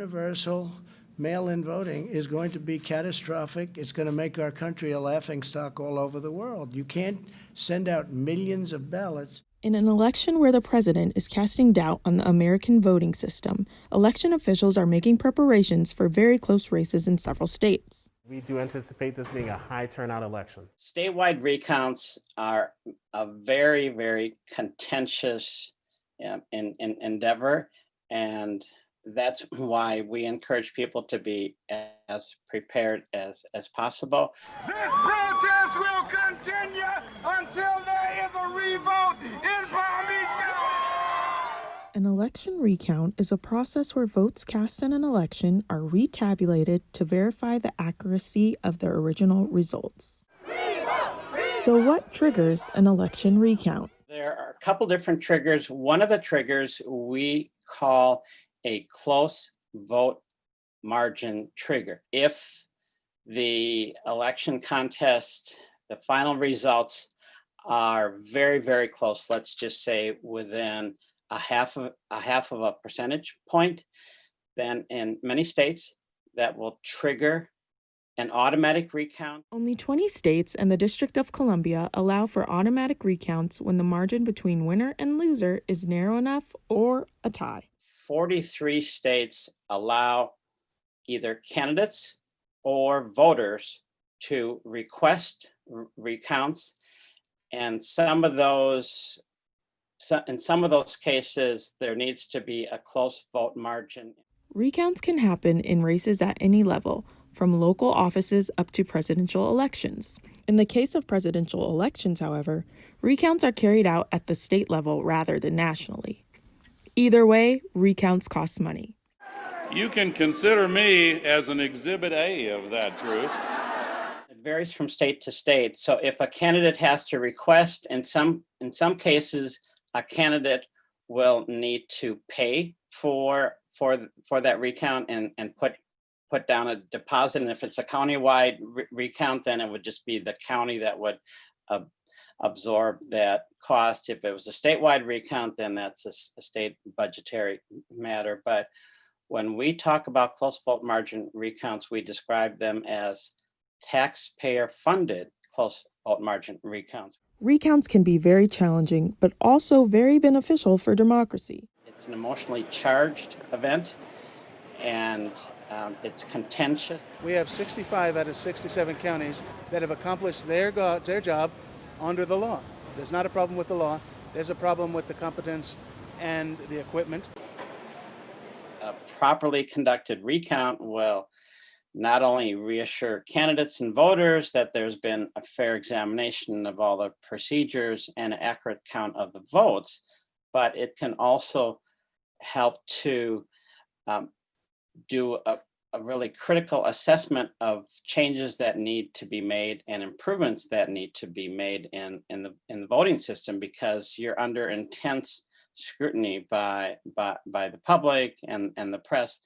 universal mail-in voting is going to be catastrophic. It's going to make our country a laughingstock all over the world. You can't send out millions of ballots. In an election where the president is casting doubt on the American voting system, election officials are making preparations for very close races in several states. We do anticipate this being a high turnout election. Statewide recounts are a very, very contentious endeavor, and that's why we encourage people to be as prepared as possible. This protest will continue until there is a revote in Palm Beach County. An election recount is a process where votes cast in an election are retabulated to verify the accuracy of the original results. So what triggers an election recount? There are a couple different triggers. One of the triggers we call a close vote margin trigger. If the election contest, the final results are very, very close, let's just say within a half of a percentage point, then in many states that will trigger an automatic recount. Only 20 states and the District of Columbia allow for automatic recounts when the margin between winner and loser is narrow enough or a tie. 43 states allow either candidates or voters to request recounts, and in some of those cases, there needs to be a close vote margin. Recounts can happen in races at any level, from local offices up to presidential elections. In the case of presidential elections, however, recounts are carried out at the state level rather than nationally. Either way, recounts cost money. You can consider me as an exhibit A of that truth. It varies from state to state. So if a candidate has to request, in some cases, a candidate will need to pay for that recount and put down a deposit. And if it's a countywide recount, then it would just be the county that would absorb that cost. If it was a statewide recount, then that's a state budgetary matter. But when we talk about close vote margin recounts, we describe them as taxpayer-funded close vote margin recounts. Recounts can be very challenging, but also very beneficial for democracy. It's an emotionally charged event, and it's contentious. We have 65 out of 67 counties that have accomplished their job under the law. There's not a problem with the law. There's a problem with the competence and the equipment. A properly conducted recount will not only reassure candidates and voters that there's been a fair examination of all the procedures and an accurate count of the votes, but it can also help to do a really critical assessment of changes that need to be made and improvements that need to be made in the voting system, because you're under intense scrutiny by the public and the press.